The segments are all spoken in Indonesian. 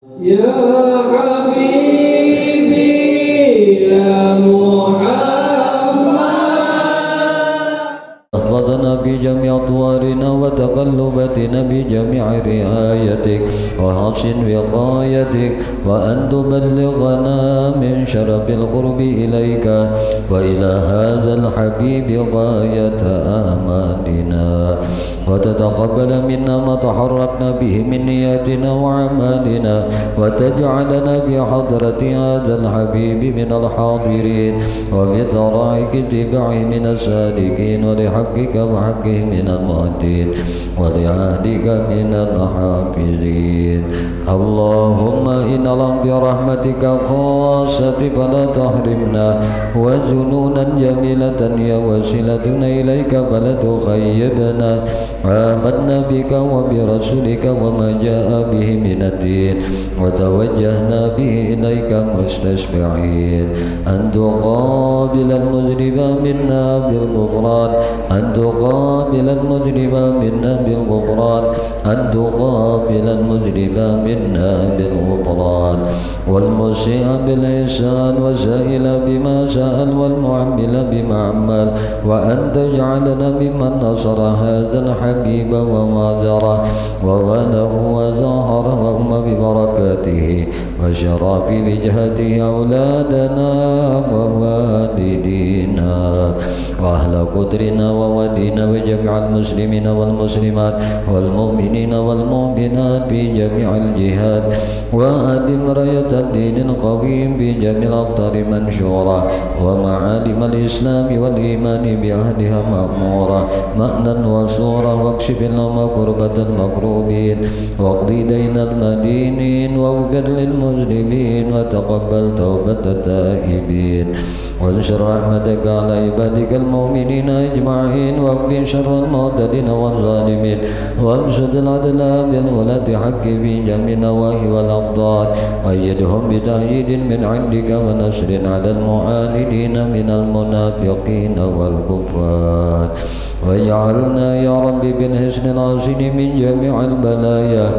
يا حبيبي يا محمد احفظنا بجميع أطوارنا وتقلباتنا بجميع رعايتك وحسن وقايتك وأن تبلغنا من شرف القرب إليك وإلى هذا الحبيب غاية آمالنا وتتقبل منا ما تحركنا به من نياتنا وأعمالنا وتجعلنا بحضرة هذا الحبيب من الحاضرين وبطرائق اتباعه من السالكين ولحقك وحقه من المهدين ولعهدك من الحافظين. اللهم إن لم برحمتك خاصة فلا تحرمنا وجنونا جميلة يا وسيلتنا إليك فلا تخيبنا. آمنا بك وبرسولك وما جاء به من الدين وتوجهنا به إليك مستشفعين أن تقابل المذنب منا بالغفران أن تقابل المذنب منا بالغفران أن تقابل المذنب منا بالغفران والمسيء بالإحسان والسائل بما سأل والمعمل بما عمل وأن تجعلنا ممن نصر هذا الحبيب وماذره ووله وظهره وهم ببركاته وشرف بجهته أولادنا ووالدينا وأهل قدرنا وودينا وجميع المسلمين والمسلمات والمؤمنين والمؤمنات في جميع الجهات وأدم راية الدين القويم في جميع الأقطار منشورة ومعالم الإسلام والإيمان بأهلها مأمورة مأنا وصورة واكشف اللهم كربة المكروبين واقضي دين المدينين واغفر للمذنبين وتقبل توبة التائبين وانشر رحمتك على عبادك المؤمنين أجمعين واقضي شر المعتدين والظالمين وامسد العدل بالولاة حق في جميع النواهي والأقطار وأيدهم بتأييد من عندك ونصر على المعاندين من المنافقين والكفار واجعلنا يا رب بالحسن الحسن من جميع البلايا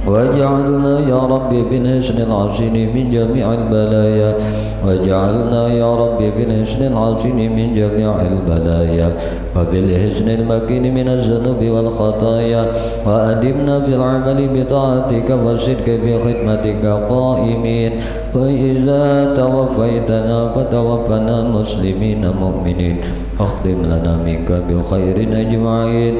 واجعلنا يا رب بالحسن الحسن من جميع البلايا واجعلنا يا رب بالحسن الحسن من جميع البلايا وبالحسن المكين من الذنوب والخطايا وأدمنا في العمل بطاعتك والصدق في خدمتك قائمين وإذا توفيتنا فتوفنا مسلمين مؤمنين أختم لنا منك بخير أجمعين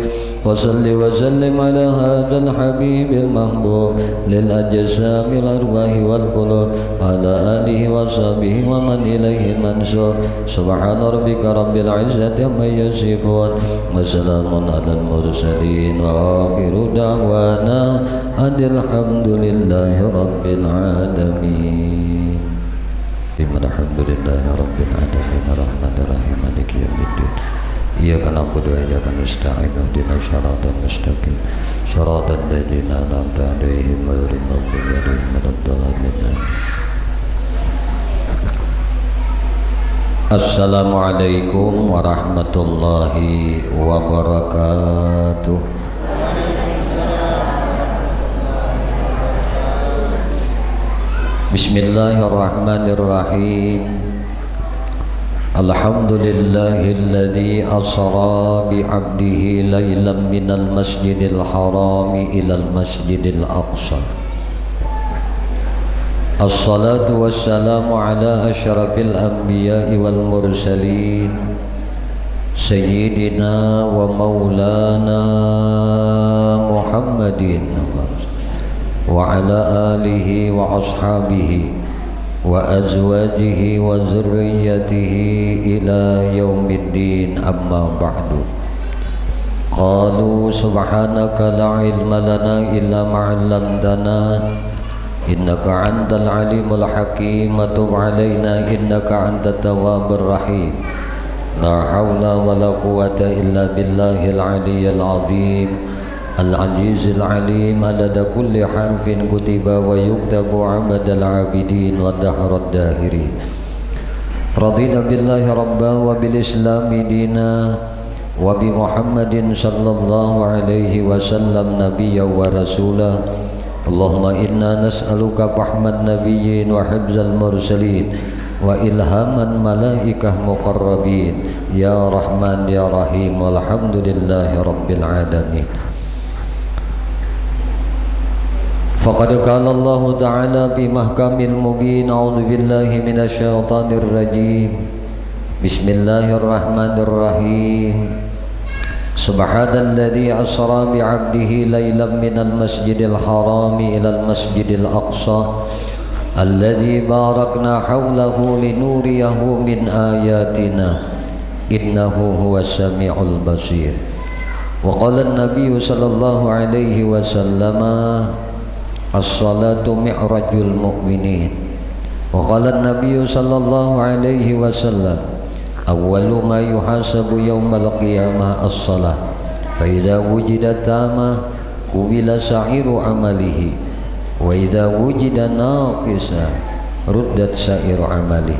وصل وسلم على هذا الحبيب المحبوب للأجسام الأرواح والقلوب على آله وصحبه ومن إليه منسوب سبحان ربك رب العزة عما يصفون وسلام على المرسلين وآخر دعوانا أن الحمد لله رب العالمين. الحمد لله رب العالمين الرحمن الرحيم مالك يوم الدين إياك نعبد وإياك نستعين اهدنا الصراط المستقيم صراط الذين أنعمت عليهم غير المغضوب عليهم ولا الضالين. Assalamualaikum warahmatullahi wabarakatuh. Bismillahirrahmanirrahim. Alhamdulillahilladzi asra bi'abdihi laylan minal masjidil harami ilal masjidil aqsa. Assalatu wassalamu ala asyrafil anbiya'i wal mursalin Sayyidina wa maulana Muhammadin wa ala alihi wa ashabihi wa azwajihi wa zurriyyatihi ila yaumiddin amma ba'du. Qalu subhanaka la ilma lana illa ma 'allamtana innaka antal alimul hakim tub alaina innaka antat tawwabur rahim. La haula wala quwwata illa billahil aliyyil azim al-azizil alim adada kulli harfin kutiba wa yuktabu abadal abidin wa dahrad dahirin. Radina billahi rabba wa bil islami dina wa bi muhammadin sallallahu alaihi wasallam nabiyya wa rasulah Allahumma inna nas'aluka fahman nabiyyin wa hibzal mursalin wa ilhaman malaikah muqarrabin ya Rahman ya Rahim walhamdulillahi rabbil alamin. Faqad qala Allah ta'ala fi mahkamil mubin a'udzu billahi minasy syaithanir rajim. Bismillahirrahmanirrahim. Subhanalladzi asra bi 'abdihi lailan minal masjidil haram ilal masjidil aqsa alladzi barakna haulahu linuriyahu min ayatina innahu huwas samiul basir. Wa qala an-nabiy sallallahu alaihi wasallam as-salatu mi'rajul mu'minin. Wa qala an-nabiy sallallahu alaihi wasallam awwalu ma yuhasabu yawmal qiyamah as-salah fa idza wujida tama qubila sa'iru amalihi wa idza wujida naqisa ruddat sa'iru amalihi.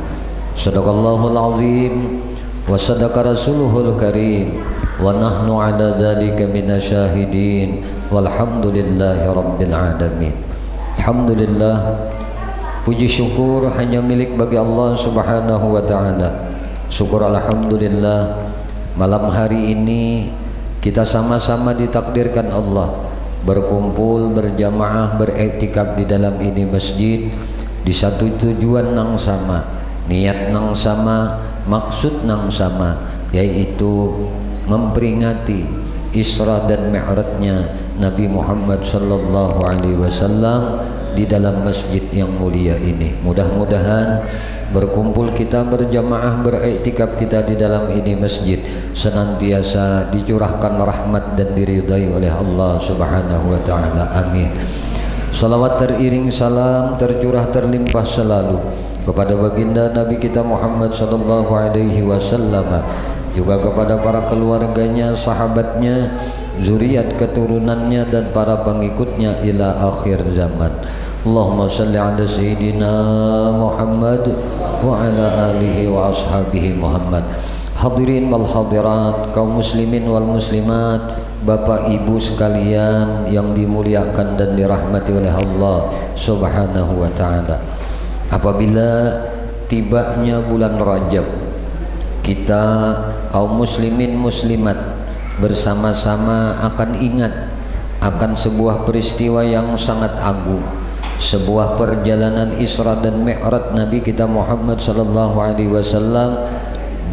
Shadaqallahul azim wa sadaqa rasuluhul karim wa nahnu ala dzalika minasyahidin walhamdulillahi rabbil alamin. Alhamdulillah, puji syukur hanya milik bagi Allah Subhanahu wa taala. Syukur alhamdulillah, malam hari ini kita sama-sama ditakdirkan Allah berkumpul berjamaah beriktikaf di dalam ini masjid di satu tujuan nang sama, niat nang sama, maksud nang sama, yaitu memperingati Isra dan Mi'rajnya Nabi Muhammad sallallahu alaihi wasallam di dalam masjid yang mulia ini. Mudah-mudahan berkumpul kita berjamaah beriktikaf kita di dalam ini masjid senantiasa dicurahkan rahmat dan diridai oleh Allah Subhanahu wa taala. Amin. Salawat teriring salam tercurah terlimpah selalu kepada baginda Nabi kita Muhammad sallallahu alaihi wasallam, juga kepada para keluarganya, sahabatnya, zuriat keturunannya dan para pengikutnya ila akhir zaman. Allahumma salli ala sayyidina Muhammad wa ala alihi wa ashabihi Muhammad. Hadirin wal hadirat, kaum muslimin wal muslimat, bapak ibu sekalian yang dimuliakan dan dirahmati oleh Allah Subhanahu wa taala. Apabila tibanya bulan Rajab, kita kaum muslimin muslimat bersama-sama akan ingat akan sebuah peristiwa yang sangat agung, sebuah perjalanan Isra dan Mi'raj Nabi kita Muhammad sallallahu alaihi wasallam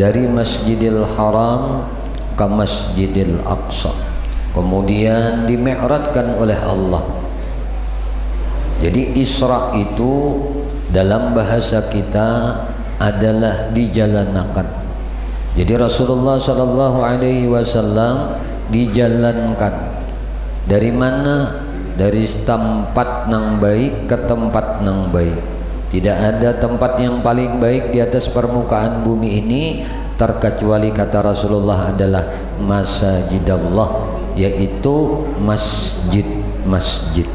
dari Masjidil Haram ke Masjidil Aqsa, kemudian dimi'rajkan oleh Allah. Jadi Isra itu dalam bahasa kita adalah dijalankan. Jadi Rasulullah sallallahu alaihi wasallam dijalankan dari mana? Dari tempat nang baik ke tempat nang baik. Tidak ada tempat yang paling baik di atas permukaan bumi ini terkecuali kata Rasulullah adalah masajidallah, yaitu masjid-masjid.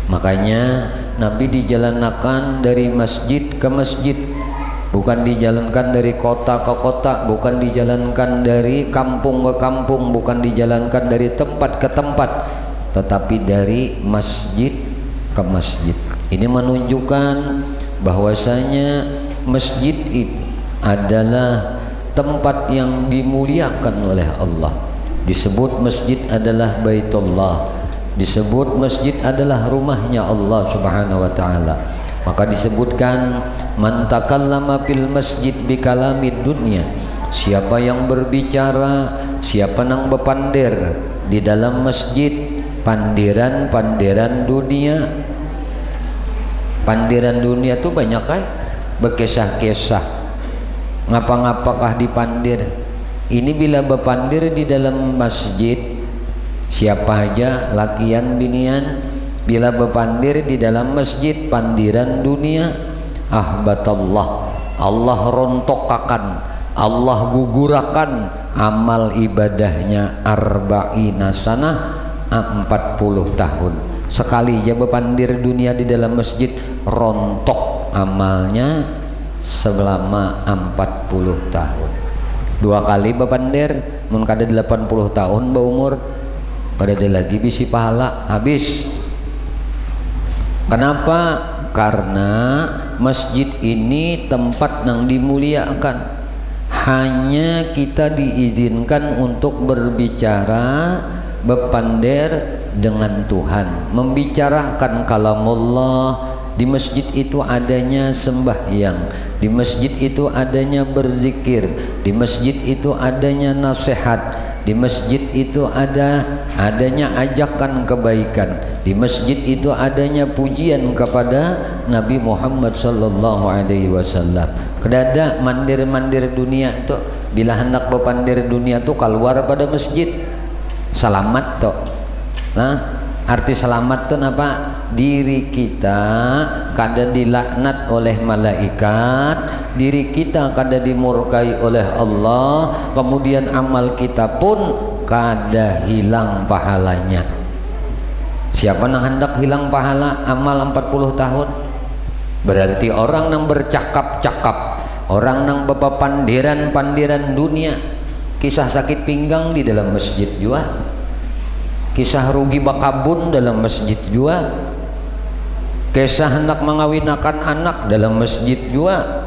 Makanya Nabi dijalankan dari masjid ke masjid, bukan dijalankan dari kota ke kota, bukan dijalankan dari kampung ke kampung, bukan dijalankan dari tempat ke tempat, tetapi dari masjid ke masjid. Ini menunjukkan bahwasanya masjid itu adalah tempat yang dimuliakan oleh Allah. Disebut masjid adalah Baitullah, disebut masjid adalah rumahnya Allah Subhanahu wa taala. Maka disebutkan man takallama fil masjid bi kalamid dunya, siapa yang berbicara, siapa nang bepandir di dalam masjid pandiran-pandiran dunia. Pandiran dunia tuh banyak kan, berkisah-kisah ngapa-ngapakah dipandir. Ini bila bepandir di dalam masjid, siapa aja lakian binian bila bepandir di dalam masjid pandiran dunia, ahbatallah, Allah rontokakan, Allah gugurakan amal ibadahnya arba'ina sanah, 40 tahun. Sekali aja bepandir dunia di dalam masjid, rontok amalnya selama 40 tahun. 2 kali bepandir mun kada 80 tahun umur, kada ada lagi bisi pahala habis. Kenapa? Karena masjid ini tempat yang dimuliakan. Hanya kita diizinkan untuk berbicara, bepander dengan Tuhan, membicarakan kalamullah. Di masjid itu adanya sembahyang, di masjid itu adanya berzikir, di masjid itu adanya nasihat, di masjid itu adanya ajakan kebaikan, di masjid itu adanya pujian kepada Nabi Muhammad sallallahu alaihi wasallam. Kedada mandir-mandir dunia itu bila hendak bepandir dunia itu keluar pada masjid. Selamat toh. Nah, arti selamat itu apa? Diri kita kada dilaknat oleh malaikat, diri kita kada dimurkai oleh Allah, kemudian amal kita pun kada hilang pahalanya. Siapa yang hendak hilang pahala amal 40 tahun? Berarti orang yang bercakap-cakap, orang yang bepapandiran-pandiran dunia. Kisah sakit pinggang di dalam masjid juga, kisah rugi bakabun dalam masjid juga, kisah hendak mengawinakan anak dalam masjid juga,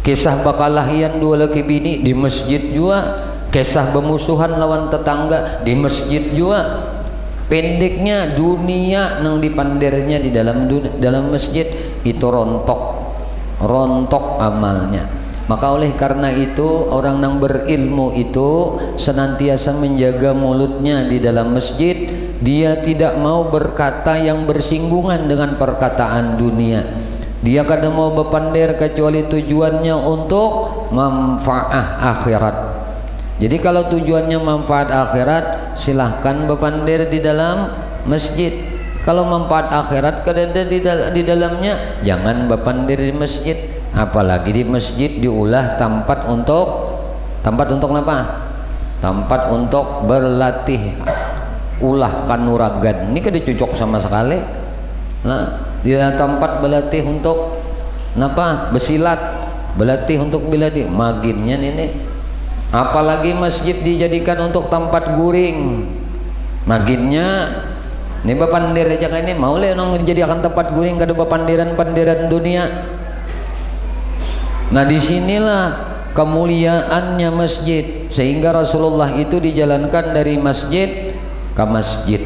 kisah bakalahian dua laki bini di masjid juga, kisah bermusuhan lawan tetangga di masjid juga. Pendeknya dunia yang dipandirnya di dalam masjid itu rontok amalnya. Maka oleh karena itu orang yang berilmu itu senantiasa menjaga mulutnya di dalam masjid. Dia tidak mau berkata yang bersinggungan dengan perkataan dunia. Dia kadang mau berpandir kecuali tujuannya untuk manfaat akhirat. Jadi kalau tujuannya manfaat akhirat, silahkan berpandir di dalam masjid. Kalau manfaat akhirat kada di dalamnya, jangan berpandir di masjid. Apalagi di masjid diulah tempat untuk apa? Tempat untuk berlatih ulah kanuragan. Ini kada cocok sama sekali. Nah, dia tempat berlatih untuk apa? Besilat, berlatih untuk berlatih. Maginnya ini. Apalagi masjid dijadikan untuk tempat guring. Maginnya ini bepandir aja kan ini mau le nang dijadikan tempat guring kada bepandiran-pandiran dunia. Nah disinilah kemuliaannya masjid, sehingga Rasulullah itu dijalankan dari masjid ke masjid.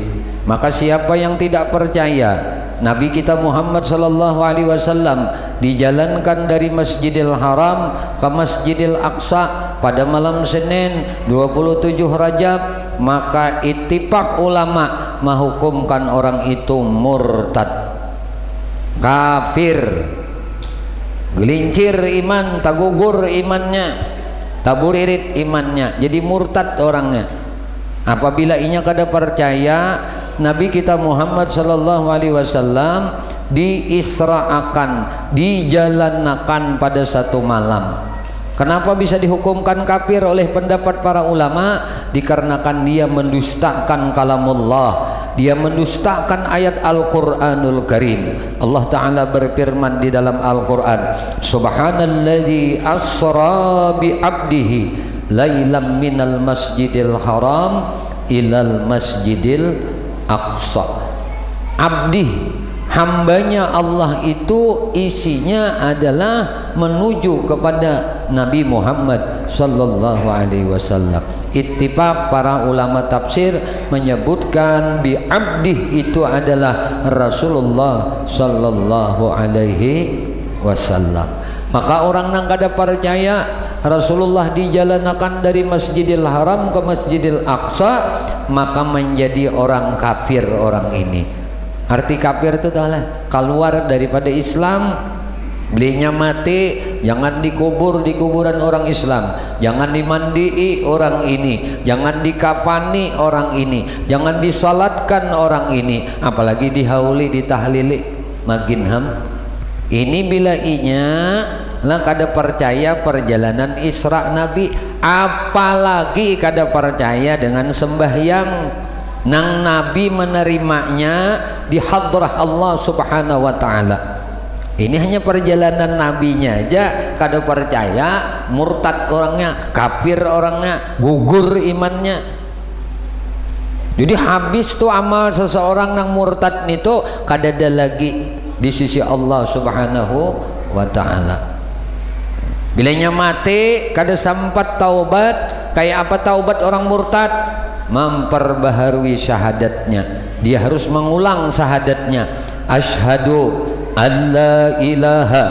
Maka siapa yang tidak percaya Nabi kita Muhammad sallallahu alaihi wasallam dijalankan dari Masjidil Haram ke Masjidil Aqsa pada malam Senin 27 Rajab, maka ittifaq ulama menghukumkan orang itu murtad, kafir, gelincir iman, tagugur imannya, taburirit imannya, jadi murtad orangnya. Apabila inya kada percaya Nabi kita Muhammad sallallahu alaihi wasallam diisra'akan, dijalankan pada satu malam. Kenapa bisa dihukumkan kafir oleh pendapat para ulama? Dikarenakan dia mendustakan kalamullah, dia mendustakan ayat Al-Qur'anul Karim. Allah Ta'ala berfirman di dalam Al-Qur'an, Subhanalladzi asra bi abdihi lailam minal masjidil haram ilal masjidil aqsa. Abdi, hambanya Allah itu isinya adalah menuju kepada Nabi Muhammad sallallahu alaihi wasallam. Ittifaq para ulama tafsir menyebutkan bi abdi itu adalah Rasulullah sallallahu alaihi wasallam. Maka orang yang kada percaya Rasulullah dijalankan dari Masjidil Haram ke Masjidil Aqsa, maka menjadi orang kafir orang ini. Arti kafir itu adalah keluar daripada Islam. Belinya mati, jangan dikubur di kuburan orang Islam, jangan dimandii orang ini, jangan dikafani orang ini, jangan disalatkan orang ini, apalagi dihauli, ditahlili, makin ham. Ini bila inya lah kada percaya perjalanan Isra Nabi, apalagi kada percaya dengan sembahyang nang Nabi menerimanya di hadrah Allah Subhanahu wa taala. Ini hanya perjalanan nabinya aja kada percaya, murtad orangnya, kafir orangnya, gugur imannya. Jadi habis tuh amal seseorang nang murtad itu kadada lagi di sisi Allah Subhanahu wa taala. Bilanya mati kada sempat taubat, kayak apa taubat orang murtad? Memperbaharui syahadatnya. Dia harus mengulang syahadatnya. Asyhadu an la ilaha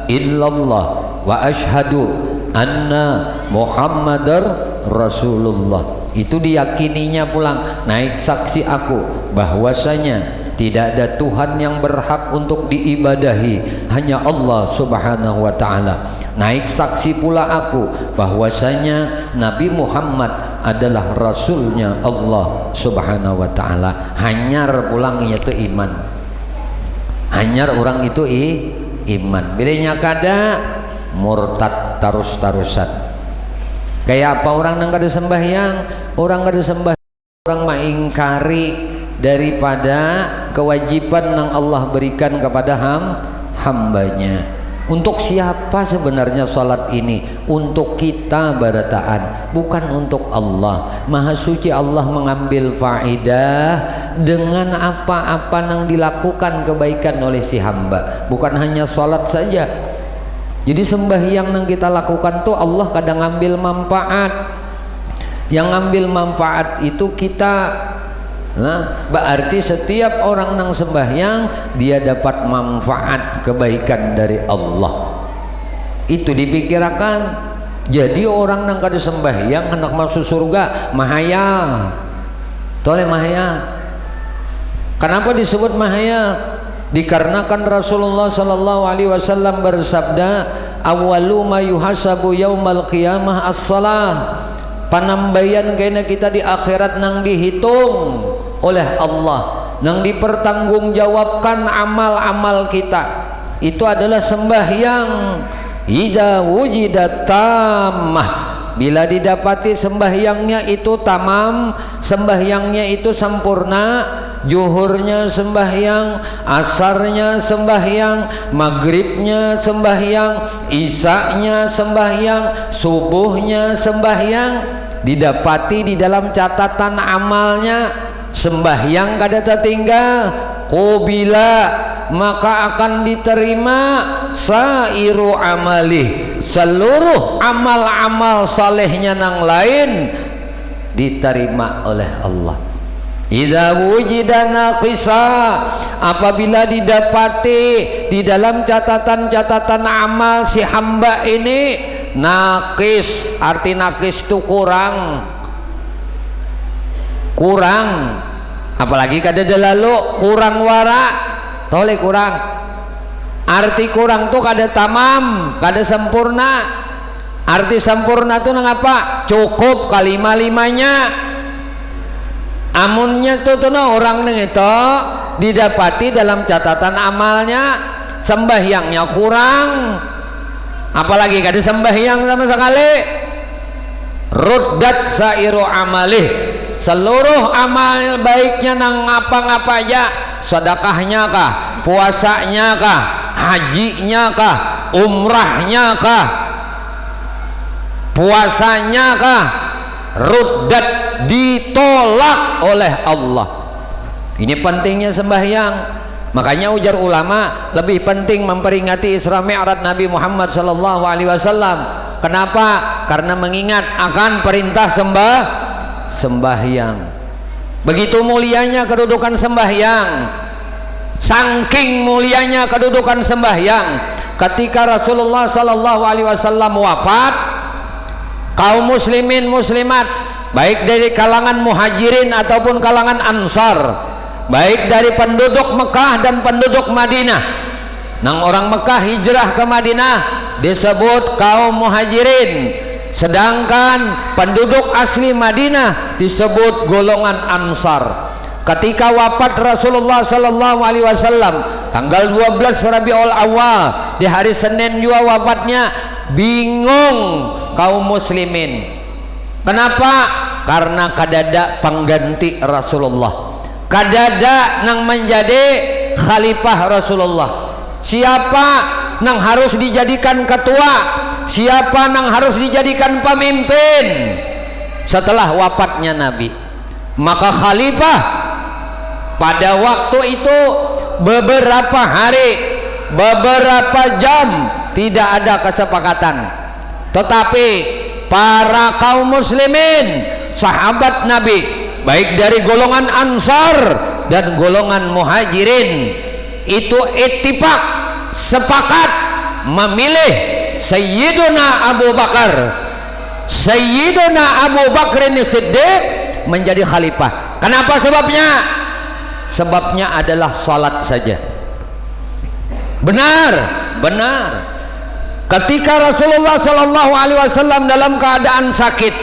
illallah wa asyhadu anna Muhammadar Rasulullah. Itu diyakininya pulang, naik saksi aku bahwasanya tidak ada Tuhan yang berhak untuk diibadahi, hanya Allah Subhanahu wa taala. Naik saksi pula aku bahwasanya Nabi Muhammad adalah rasulnya Allah Subhanahu wa taala. Hanyar pulang yaitu iman. Hanyar orang itu iman. Bilanya kada murtad tarus-tarusan. Kayak apa orang nang kada sembahyang, orang kada sembahyang, orang mengingkari daripada kewajiban yang Allah berikan kepada hambanya. Untuk siapa sebenarnya salat ini? Untuk kita barataan, bukan untuk Allah. Maha suci Allah mengambil faedah dengan apa-apa yang dilakukan kebaikan oleh si hamba, bukan hanya salat saja. Jadi sembahyang yang kita lakukan tuh Allah kadang ngambil manfaat. Yang ngambil manfaat itu kita. Nah, berarti setiap orang yang sembahyang dia dapat manfaat kebaikan dari Allah. Itu dipikirkan. Jadi orang yang kada sembahyang hendak masuk surga mahayal. Tole mahayal. Kenapa disebut mahayal? Dikarenakan Rasulullah sallallahu alaihi wasallam bersabda, "Awwalu ma yuhasabu yaumal qiyamah as-shalah." Panambayan kena kita di akhirat nang dihitung oleh Allah, nang dipertanggungjawabkan amal-amal kita itu adalah sembahyang. Idza wujidat tammah, bila didapati sembahyangnya itu tamam, sembahyangnya itu sempurna, zuhurnya sembahyang, asarnya sembahyang, maghribnya sembahyang, isanya sembahyang, subuhnya sembahyang, didapati di dalam catatan amalnya sembahyang kada tertinggal, qubila, maka akan diterima sairu amalih, seluruh amal-amal salehnya nang lain diterima oleh Allah. Idza wujida naqisa, apabila didapati di dalam catatan-catatan amal si hamba ini naqis, arti naqis itu kurang, apalagi kada lalu kurang wara, tole kurang. Arti kurang tuh kada tamam, kada sempurna. Arti sempurna tuh nang apa? Cukup kalima-limanya. Amunnya tuh orang neng itu didapati dalam catatan amalnya sembahyangnya kurang, apalagi kada sembahyang sama sekali, ruddat sairu amalih, seluruh amal baiknya nang ngapa-ngapa aja, sedekahnya kah, puasanya kah, hajinya kah, umrahnya kah, puasanya kah, ruddat, ditolak oleh Allah. Ini pentingnya sembahyang. Makanya ujar ulama lebih penting memperingati Isra Mi'raj Nabi Muhammad sallallahu alaihi wasallam. Kenapa? Karena mengingat akan perintah sembahyang. Begitu mulianya kedudukan sembahyang. Saking mulianya kedudukan sembahyang, ketika Rasulullah sallallahu alaihi wasallam wafat, kaum muslimin muslimat baik dari kalangan muhajirin ataupun kalangan ansar, baik dari penduduk Mekah dan penduduk Madinah, nang orang Mekah hijrah ke Madinah disebut kaum muhajirin, sedangkan penduduk asli Madinah disebut golongan ansar. Ketika wafat Rasulullah sallallahu alaihi wasallam tanggal 12 Rabiul Awal, di hari Senin juga wafatnya, bingung kaum muslimin. Kenapa? Karena kadada pengganti Rasulullah, kadada nang menjadi khalifah Rasulullah. Siapa nang harus dijadikan ketua, siapa nang harus dijadikan pemimpin setelah wafatnya Nabi? Maka khalifah pada waktu itu beberapa hari, beberapa jam tidak ada kesepakatan, tetapi para kaum muslimin, sahabat Nabi, baik dari golongan Ansar dan golongan Muhajirin, itu ittifaq, sepakat memilih Sayyiduna Abu Bakar, Sayyiduna Abu Bakar ini Siddiq menjadi khalifah. Kenapa sebabnya? Sebabnya adalah salat saja. Benar, benar. Ketika Rasulullah Sallallahu Alaihi Wasallam dalam keadaan sakit,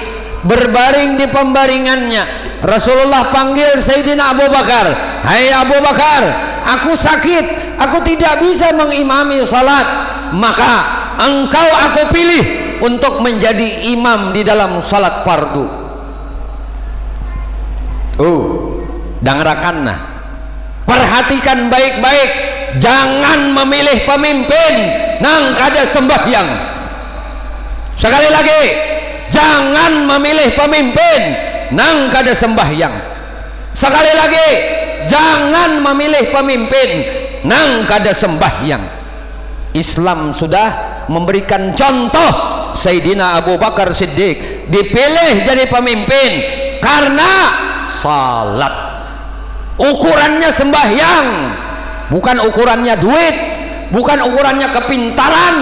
berbaring di pembaringannya, Rasulullah panggil Sayyidina Abu Bakar, "Hai Abu Bakar, aku sakit, aku tidak bisa mengimami salat, maka engkau aku pilih untuk menjadi imam di dalam salat fardu." Dangerakanna, perhatikan baik-baik, jangan memilih pemimpin nang kada sembahyang. Sekali lagi, jangan memilih pemimpin nang kada sembahyang. Sekali lagi, jangan memilih pemimpin nang kada sembahyang. Islam sudah memberikan contoh, Sayyidina Abu Bakar Siddiq dipilih jadi pemimpin karena salat. Ukurannya sembahyang, bukan ukurannya duit, bukan ukurannya kepintaran,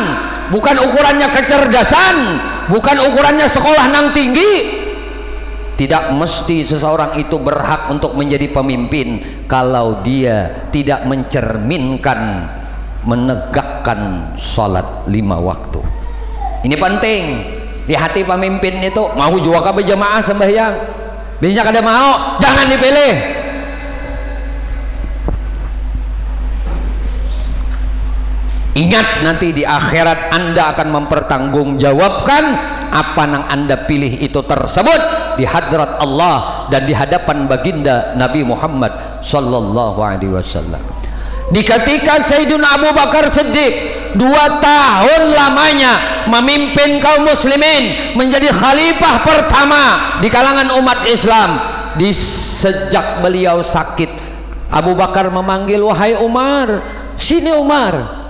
bukan ukurannya kecerdasan, bukan ukurannya sekolah nang tinggi. Tidak mesti seseorang itu berhak untuk menjadi pemimpin kalau dia tidak mencerminkan, menegakkan salat 5 waktu. Ini penting di hati pemimpin itu. Mau juga berjamaah sembahyang, bisa kada mau, jangan dipilih. Ingat, nanti di akhirat Anda akan mempertanggungjawabkan apa yang Anda pilih itu tersebut di hadrat Allah dan di hadapan baginda Nabi Muhammad sallallahu alaihi wasallam. Di ketika Sayyidina Abu Bakar Siddiq 2 tahun lamanya memimpin kaum muslimin, menjadi khalifah pertama di kalangan umat Islam. Di sejak beliau sakit, Abu Bakar memanggil, "Wahai Umar, sini Umar,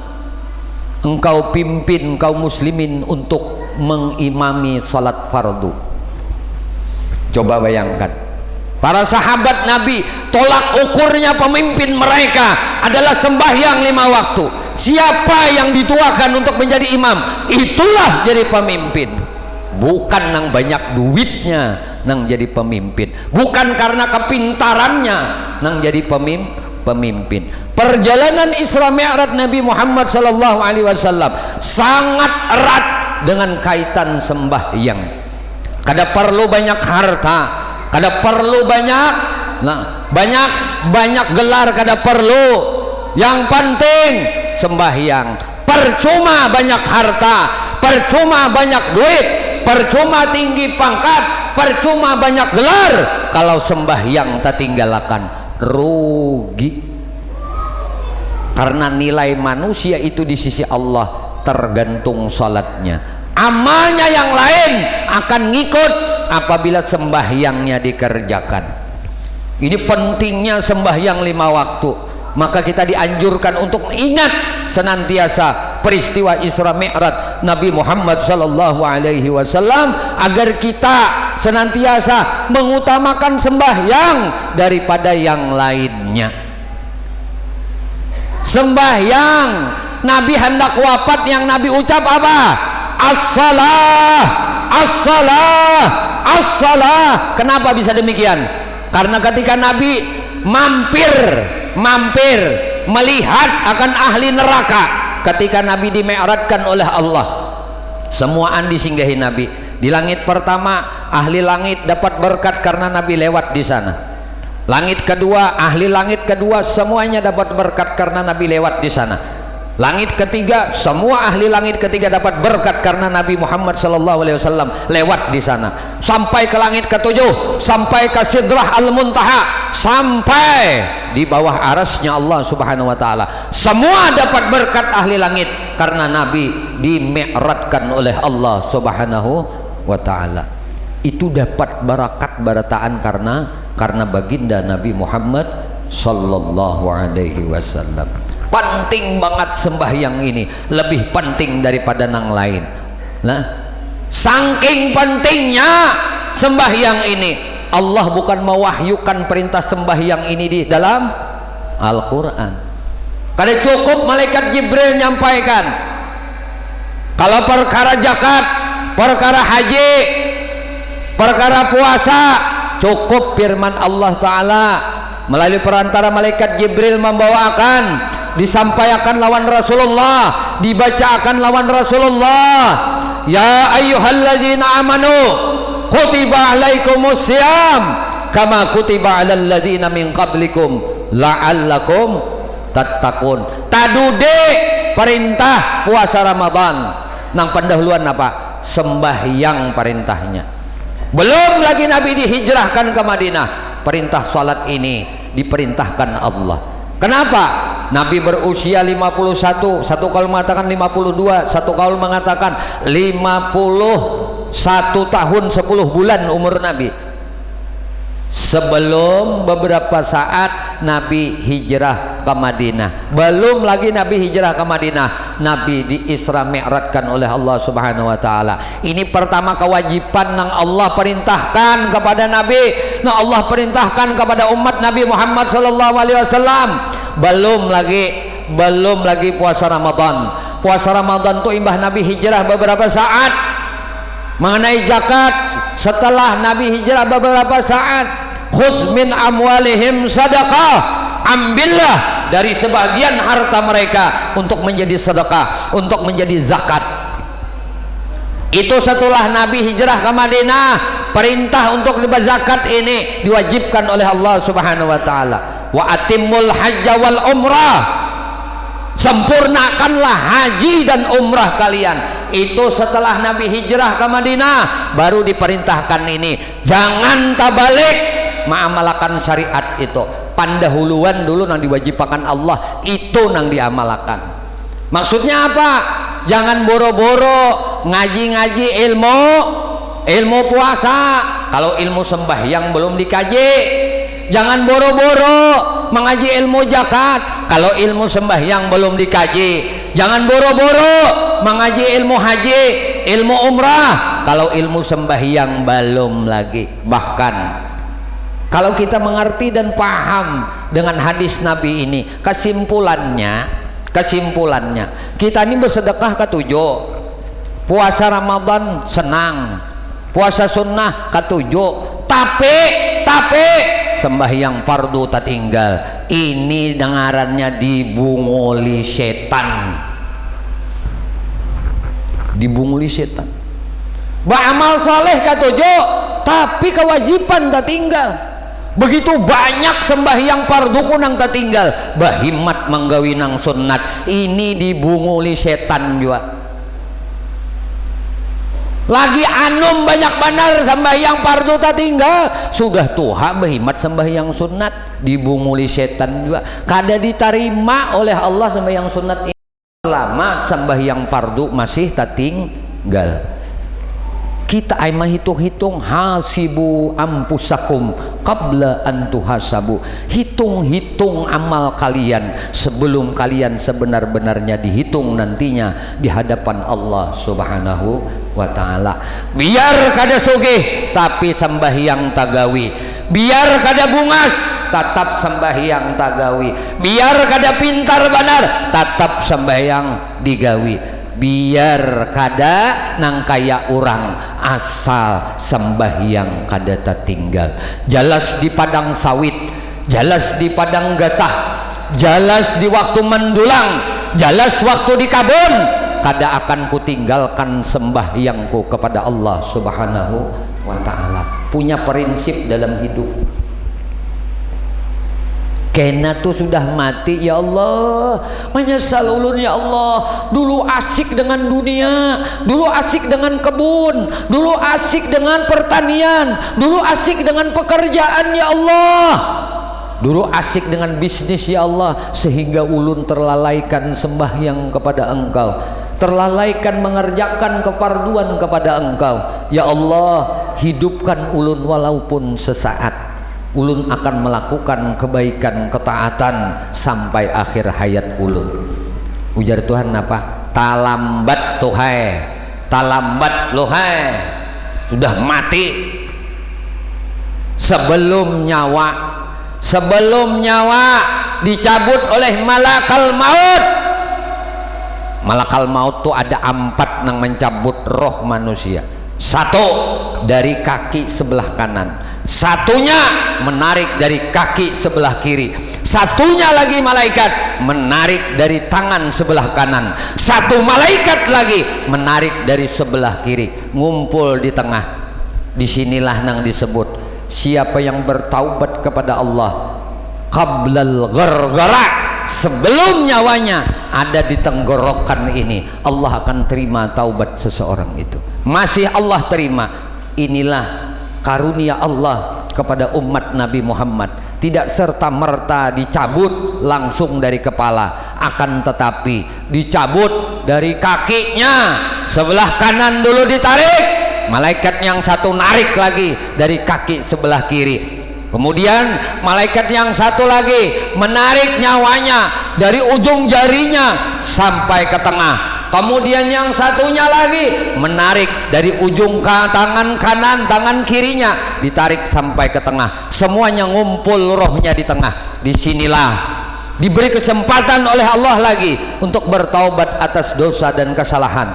engkau pimpin kaum muslimin untuk mengimami salat fardu." Coba bayangkan, para sahabat Nabi tolak ukurnya pemimpin mereka adalah sembahyang 5 waktu. Siapa yang dituakan untuk menjadi imam, itulah jadi pemimpin. Bukan nang banyak duitnya nang jadi pemimpin, bukan karena kepintarannya nang jadi pemimpin. Perjalanan Isra Mi'raj Nabi Muhammad sallallahu alaihi wasallam sangat erat dengan kaitan sembahyang. Kada perlu banyak harta, kada perlu banyak gelar, kada perlu. Yang penting sembahyang. Percuma banyak harta, percuma banyak duit, percuma tinggi pangkat, percuma banyak gelar kalau sembahyang tak tinggalkan, rugi. Karena nilai manusia itu di sisi Allah tergantung salatnya. Amalnya yang lain akan ngikut apabila sembahyangnya dikerjakan. Ini pentingnya sembahyang 5 waktu. Maka kita dianjurkan untuk ingat senantiasa peristiwa Isra Mi'raj Nabi Muhammad sallallahu alaihi wasallam, agar kita senantiasa mengutamakan sembahyang daripada yang lainnya. Sembahyang, Nabi hendak wafat, yang Nabi ucap apa? As-salah, as-salah, as-salah. Kenapa bisa demikian? Karena ketika Nabi mampir melihat akan ahli neraka, ketika Nabi dimi'rajkan oleh Allah, semuaan disinggahi Nabi. Di langit pertama, ahli langit dapat berkat karena Nabi lewat di sana. Langit kedua, ahli langit kedua semuanya dapat berkat karena Nabi lewat di sana. Langit ketiga, semua ahli langit ketiga dapat berkat karena Nabi Muhammad sallallahu alaihi wasallam lewat di sana. Sampai ke langit ketujuh, sampai ke Sidrah Al-Muntaha, sampai di bawah arasnya Allah Subhanahu wa taala. Semua dapat berkat ahli langit karena Nabi dimi'rajkan oleh Allah Subhanahu wa taala. Itu dapat barakat barataan karena karena baginda Nabi Muhammad sallallahu alaihi wasallam. Penting banget sembahyang ini, lebih penting daripada nang lain. Nah, saking pentingnya sembahyang ini, Allah bukan mewahyukan perintah sembahyang ini di dalam Al-Quran. Kada cukup malaikat Jibril nyampaikan. Kalau perkara zakat, perkara haji, perkara puasa, cukup firman Allah Ta'ala melalui perantara malaikat Jibril membawakan, disampaikan lawan Rasulullah, dibacakan lawan Rasulullah. Ya ayyuhalladzina amanu kutiba alaikumus syiyam kama kutiba alal ladzina min qablikum la'allakum tattaqun. Tadude perintah puasa Ramadan, nang pendahuluan apa? Sembahyang perintahnya. Belum lagi Nabi dihijrahkan ke Madinah, perintah salat ini diperintahkan Allah. Kenapa? Nabi berusia 51, satu kaul mengatakan 52, satu kaul mengatakan 51 tahun 10 bulan umur Nabi. Sebelum beberapa saat Nabi hijrah ke Madinah. Belum lagi Nabi hijrah ke Madinah, Nabi di Isra Mi'rajkan oleh Allah Subhanahu wa taala. Ini pertama kewajiban yang Allah perintahkan kepada Nabi, yang Allah perintahkan kepada umat Nabi Muhammad sallallahu alaihi wasallam. Belum lagi puasa Ramadan. Puasa Ramadan itu imbah Nabi hijrah beberapa saat. Mengenai zakat, setelah Nabi hijrah beberapa saat, khudz min amwalihim sadaqah, ambillah dari sebagian harta mereka untuk menjadi sedekah, untuk menjadi zakat. Itu setelah Nabi hijrah ke Madinah, perintah untuk zakat ini diwajibkan oleh Allah Subhanahu wa taala. Wa atimmul hajja wal umrah, sempurnakanlah haji dan umrah kalian. Itu setelah Nabi hijrah ke Madinah baru diperintahkan ini. Jangan tabalik mengamalkan syariat itu. Pendahuluan dulu nang diwajibkan Allah, itu nang diamalkan. Maksudnya apa? Jangan boro-boro ngaji-ngaji ilmu puasa kalau ilmu sembahyang belum dikaji. Jangan boro-boro mengaji ilmu zakat kalau ilmu sembahyang belum dikaji. Jangan boro-boro mengaji ilmu haji, ilmu umrah kalau ilmu sembahyang belum lagi. Bahkan kalau kita mengerti dan paham dengan hadis Nabi ini, kesimpulannya kita ini bersedekah ketujuh. Puasa Ramadan senang, puasa sunnah ketujuh, tapi sembahyang fardu tak tinggal. Ini dengarannya dibunguli setan. Dibunguli setan. Beramal saleh ketujuh, tapi kewajiban tak tinggal. Begitu banyak sembahyang fardu kunang tak tinggal. Bahimat menggawi nang sunnat. Ini dibunguli setan juga. Lagi anum banyak benar sembahyang fardu tak tinggal, sudah tuha behimat sembahyang sunat, dibunguli setan juga. Kada diterima oleh Allah sembahyang sunat ini selama sembahyang fardu masih tak tinggal. Kita aimah hitung-hitung, hasibu ampusakum qabla an tuhasabu. Hitung-hitung amal kalian sebelum kalian sebenar-benarnya dihitung nantinya di hadapan Allah Subhanahu wa ta'ala. Biar kada sugih tapi sembahyang tagawi, biar kada bungas tetap sembahyang tagawi, biar kada pintar benar tetap sembahyang digawi, biar kada nang kaya orang asal sembahyang kada tertinggal. Jalas di padang sawit, jalas di padang gatah, jalas di waktu mendulang, jalas waktu di kabun, kada akan kutinggalkan sembahyangku kepada Allah Subhanahu wa ta'ala. Punya prinsip dalam hidup. Kena tuh sudah mati, ya Allah menyesal ulun ya Allah. Dulu asik dengan dunia, dulu asik dengan kebun, dulu asik dengan pertanian, dulu asik dengan pekerjaan ya Allah, dulu asik dengan bisnis ya Allah, sehingga ulun terlalaikan sembahyang kepada Engkau, terlalaikan mengerjakan kefarduan kepada Engkau. Ya Allah, hidupkan ulun walaupun sesaat. ulun akan melakukan kebaikan ketaatan sampai akhir hayat ulun. Ujar Tuhan apa? Talambat tuhai, talambat lohai, sudah mati sebelum nyawa dicabut oleh malakal maut. Malakal maut tuh ada 4 yang mencabut roh manusia. 1 dari kaki sebelah kanan, 1-nya menarik dari kaki sebelah kiri, 1-nya lagi malaikat menarik dari tangan sebelah kanan, 1 malaikat lagi menarik dari sebelah kiri, ngumpul di tengah. Disinilah yang disebut siapa yang bertaubat kepada Allah qablal ghargara, sebelum nyawanya ada di tenggorokan ini, Allah akan terima taubat seseorang itu. Masih Allah terima. Inilah karunia Allah kepada umat Nabi Muhammad. Tidak serta-merta dicabut langsung dari kepala, akan tetapi dicabut dari kakinya sebelah kanan dulu ditarik, malaikat yang satu narik lagi dari kaki sebelah kiri, kemudian malaikat yang satu lagi menarik nyawanya dari ujung jarinya sampai ke tengah, kemudian yang satunya lagi menarik dari ujung tangan kanan, tangan kirinya ditarik sampai ke tengah, semuanya ngumpul rohnya di tengah. Disinilah diberi kesempatan oleh Allah lagi untuk bertaubat atas dosa dan kesalahan,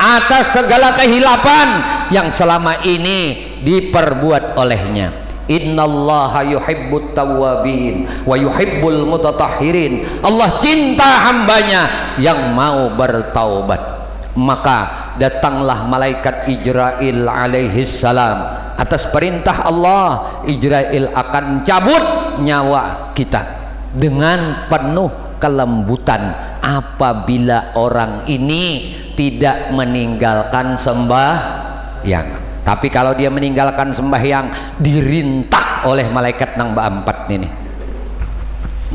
atas segala kehilapan yang selama ini diperbuat olehnya. Innallaha yuhibbut tawwabin wa yuhibbul mutatahhirin. Allah cinta hambanya yang mau bertaubat. Maka datanglah malaikat Ijrail alaihi salam. Atas perintah Allah, Ijrail akan cabut nyawa kita dengan penuh kelembutan apabila orang ini tidak meninggalkan sembahyang. Tapi kalau dia meninggalkan sembahyang, dirintak oleh malaikat nang ba-4 ini.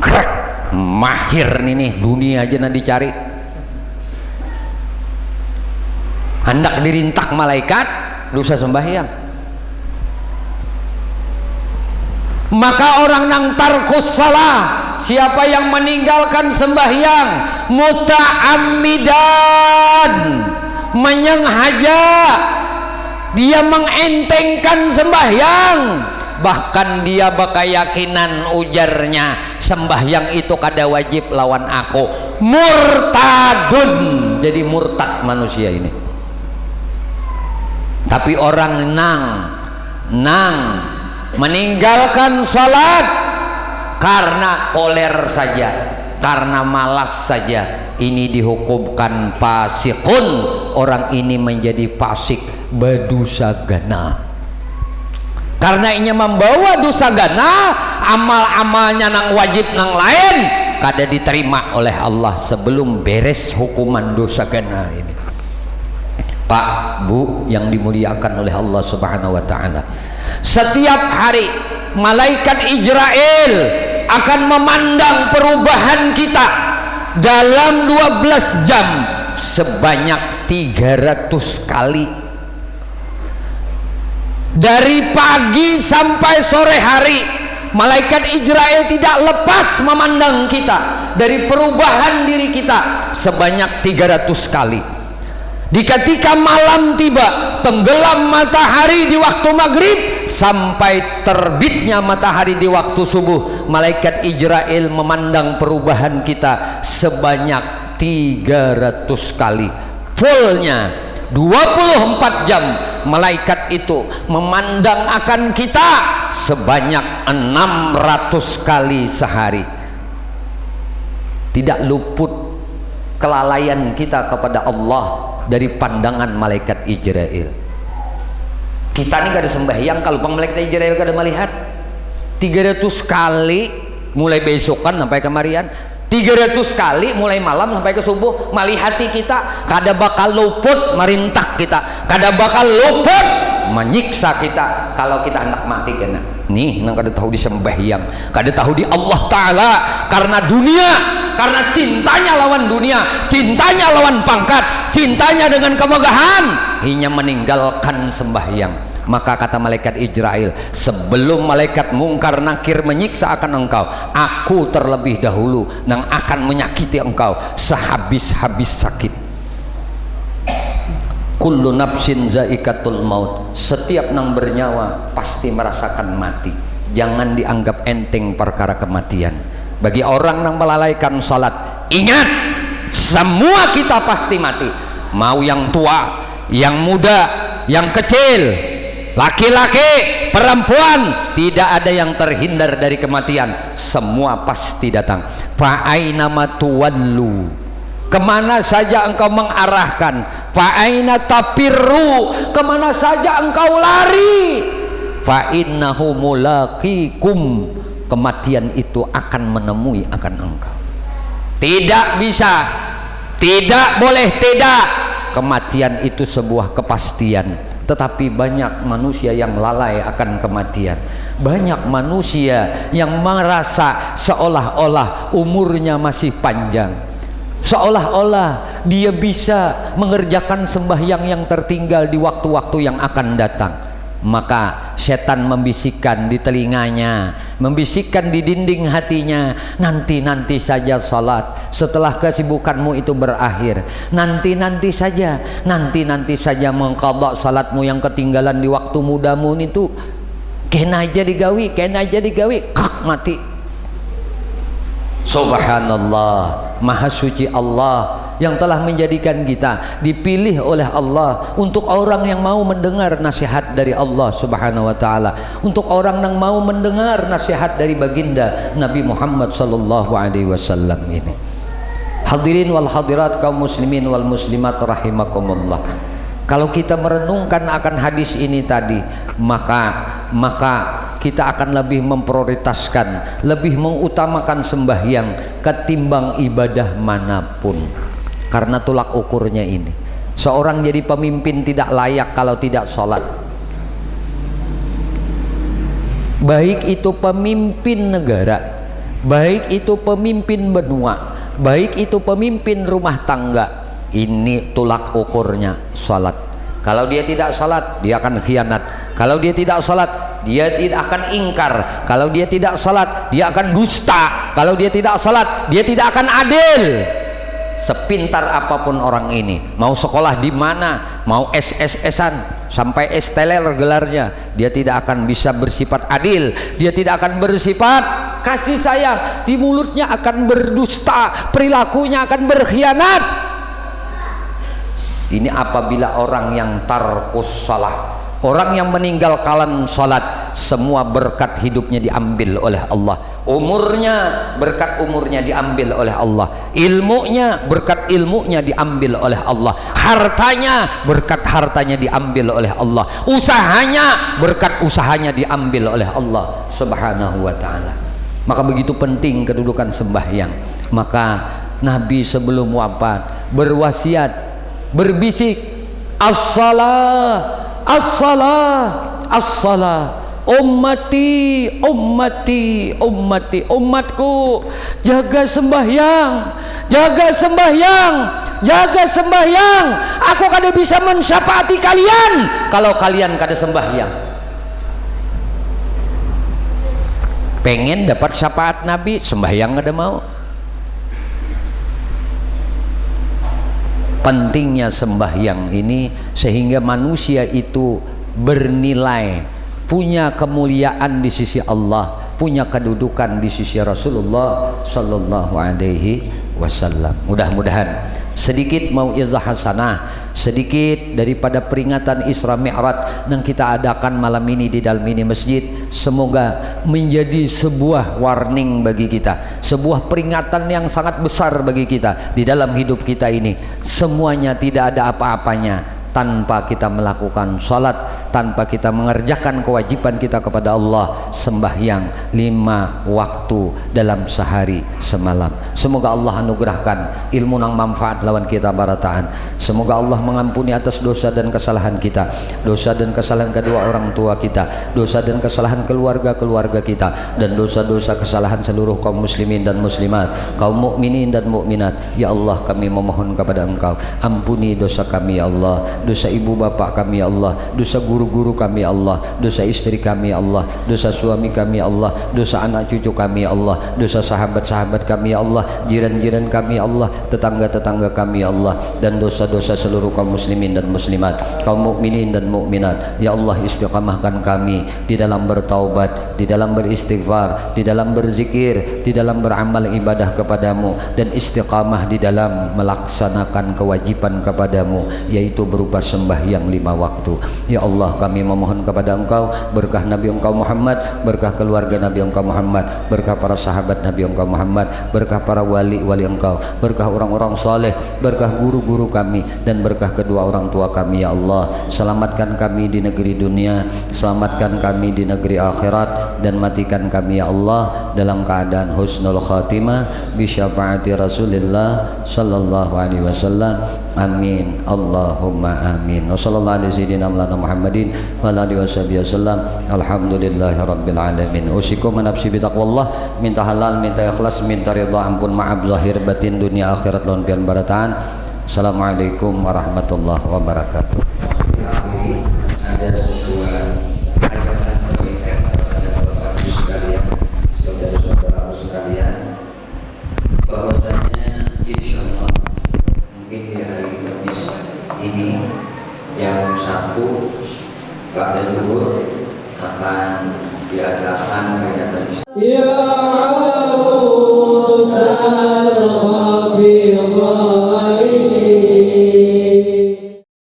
Krek, mahir nih dunia aja nanti dicari. Hendak dirintak malaikat dosa sembahyang. Maka orang nang tarkus salah, siapa yang meninggalkan sembahyang muta'ammidan, menyengaja, dia mengentengkan sembahyang, bahkan dia berkeyakinan ujarnya sembahyang itu kada wajib lawan aku, murtadun, jadi murtad manusia ini. Tapi orang nang meninggalkan salat karena koler saja, karena malas saja, ini dihukumkan fasikun, orang ini menjadi fasik, berdosa gana. Karena ini membawa dosa gana, amal-amalnya nang wajib nang lain kada diterima oleh Allah sebelum beres hukuman dosa gana ini. Pak, Bu yang dimuliakan oleh Allah Subhanahu wa taala, setiap hari malaikat Ijrail akan memandang perubahan kita dalam 12 jam sebanyak 300 kali, dari pagi sampai sore hari. Malaikat Ijrail tidak lepas memandang kita dari perubahan diri kita sebanyak 300 kali. Di ketika malam tiba, tenggelam matahari di waktu maghrib sampai terbitnya matahari di waktu subuh, malaikat Ijrail memandang perubahan kita sebanyak 300 kali. Fullnya 24 jam malaikat itu memandang akan kita sebanyak 600 kali sehari. Tidak luput kelalaian kita kepada Allah dari pandangan malaikat Ijrail. Kita ini gak ada sembahyang kalau malaikat Ijrail gak ada melihat. 300 kali mulai besokan sampai kemarian, 300 kali mulai malam sampai ke subuh malihati kita, kada bakal luput merintah kita, kada bakal luput menyiksa kita kalau kita hendak mati kena. Nih nang kada tahu di sembahyang, kada tahu di Allah Ta'ala, karena dunia, karena cintanya lawan dunia, cintanya lawan pangkat, cintanya dengan kemegahan, hanya meninggalkan sembahyang. Maka kata malaikat Israel, sebelum malaikat Mungkar Nakir menyiksa akan engkau, aku terlebih dahulu yang akan menyakiti engkau sehabis-habis sakit. Kullu nafsin zaikatul maut, setiap nang bernyawa pasti merasakan mati. Jangan dianggap enteng perkara kematian. Bagi orang yang melalaikan salat, ingat, semua kita pasti mati. Mau yang tua, yang muda, yang kecil, laki-laki, perempuan, tidak ada yang terhindar dari kematian. Semua pasti datang. Fa'aina matuwallu, kemana saja engkau mengarahkan, fa'aina tapirru, kemana saja engkau lari, fa'innahu mulaqikum, kematian itu akan menemui akan engkau. Tidak bisa, tidak boleh tidak, kematian itu sebuah kepastian. Tetapi banyak manusia yang lalai akan kematian. Banyak manusia yang merasa seolah-olah umurnya masih panjang, seolah-olah dia bisa mengerjakan sembahyang yang tertinggal di waktu-waktu yang akan datang. Maka setan membisikkan di telinganya, membisikkan di dinding hatinya, nanti-nanti saja salat setelah kesibukanmu itu berakhir, nanti-nanti saja, nanti-nanti saja mengqadha salatmu yang ketinggalan di waktu mudamu itu, kena aja digawi, kena aja digawi, mati. Subhanallah, maha suci Allah yang telah menjadikan kita dipilih oleh Allah untuk orang yang mau mendengar nasihat dari Allah Subhanahu wa taala, untuk orang yang mau mendengar nasihat dari baginda Nabi Muhammad sallallahu alaihi wasallam ini. Hadirin wal hadirat kaum muslimin wal muslimat rahimakumullah. Kalau kita merenungkan akan hadis ini tadi, maka kita akan lebih memprioritaskan, lebih mengutamakan sembahyang ketimbang ibadah manapun. Karena tolak ukurnya ini, seorang jadi pemimpin tidak layak kalau tidak sholat. Baik itu pemimpin negara, baik itu pemimpin benua, baik itu pemimpin rumah tangga, ini tolak ukurnya sholat. Kalau dia tidak sholat, dia akan khianat. Kalau dia tidak sholat, dia tidak akan ingkar. Kalau dia tidak sholat, dia akan dusta. Kalau dia tidak sholat, dia tidak akan adil. Sepintar apapun orang ini, mau sekolah di mana, mau SSS-an sampai S-teler gelarnya, dia tidak akan bisa bersifat adil, dia tidak akan bersifat kasih sayang, di mulutnya akan berdusta, perilakunya akan berkhianat. Ini apabila orang yang tarkus salah, orang yang meninggalkan salat, semua berkat hidupnya diambil oleh Allah. Umurnya, berkat umurnya diambil oleh Allah. Ilmunya, berkat ilmunya diambil oleh Allah. Hartanya, berkat hartanya diambil oleh Allah. Usahanya, berkat usahanya diambil oleh Allah Subhanahu wa ta'ala. Maka begitu penting kedudukan sembahyang. Maka Nabi sebelum wafat berwasiat, berbisik, as-salah, as-salah, as-salah, ummati, ummati, ummati, umatku, jaga sembahyang, jaga sembahyang, jaga sembahyang. Aku kada bisa mensyafaati kalian kalau kalian kada sembahyang. Pengen dapat syafaat Nabi, sembahyang kada mau. Pentingnya sembahyang ini sehingga manusia itu bernilai, punya kemuliaan di sisi Allah, punya kedudukan di sisi Rasulullah sallallahu alaihi wasallam. Mudah-mudahan sedikit mau'izah hasanah, sedikit daripada peringatan Isra Mi'raj yang kita adakan malam ini di dalam ini masjid, semoga menjadi sebuah warning bagi kita, sebuah peringatan yang sangat besar bagi kita di dalam hidup kita ini. Semuanya tidak ada apa-apanya tanpa kita melakukan salat, tanpa kita mengerjakan kewajiban kita kepada Allah, sembahyang 5 waktu dalam sehari semalam. Semoga Allah anugerahkan ilmu yang manfaat lawan kita barataan. Semoga Allah mengampuni atas dosa dan kesalahan kita, dosa dan kesalahan kedua orang tua kita, dosa dan kesalahan keluarga-keluarga kita, dan dosa-dosa kesalahan seluruh kaum muslimin dan muslimat, kaum mukminin dan mukminat. Ya Allah, kami memohon kepada Engkau, ampuni dosa kami ya Allah, dosa ibu bapak kami ya Allah, dosa guru guru-guru kami ya Allah, dosa istri kami ya Allah, dosa suami kami ya Allah, dosa anak cucu kami ya Allah, dosa sahabat-sahabat kami ya Allah, jiran-jiran kami ya Allah, tetangga-tetangga kami ya Allah, dan dosa-dosa seluruh kaum muslimin dan muslimat, kaum mukminin dan mukminat. Ya Allah, istiqamahkan kami di dalam bertaubat, di dalam beristighfar, di dalam berzikir, di dalam beramal ibadah kepadamu, dan istiqamah di dalam melaksanakan kewajiban kepadamu, yaitu berupa sembahyang 5 waktu. Ya Allah, kami memohon kepada Engkau berkah Nabi Engkau Muhammad, berkah keluarga Nabi Engkau Muhammad, berkah para sahabat Nabi Engkau Muhammad, berkah para wali-wali Engkau, berkah orang-orang saleh, berkah guru-guru kami, dan berkah kedua orang tua kami. Ya Allah, selamatkan kami di negeri dunia, selamatkan kami di negeri akhirat, dan matikan kami ya Allah dalam keadaan husnul khatimah bi syafaati Rasulillah sallallahu alaihi wasallam. Amin Allahumma amin. Wa sallallahu alaihi sayyidina Muhammadin wa ala alihi wasallam. Alhamdulillahi rabbil alamin. Usikum nafsi bi taqwallah, minta halal, minta ikhlas, minta ridha, ampun, maaf zahir batin, dunia akhirat lawan pian barataan. Assalamualaikum warahmatullahi wabarakatuh. Ada sebuah ajakan pendidikan kepada Bapak Ibu sekalian, saudara-saudara sekalian, bahwasanya insyaallah mungkin di hari Kamis ini jam 1 ba'da zuhur akan diadakan peringatan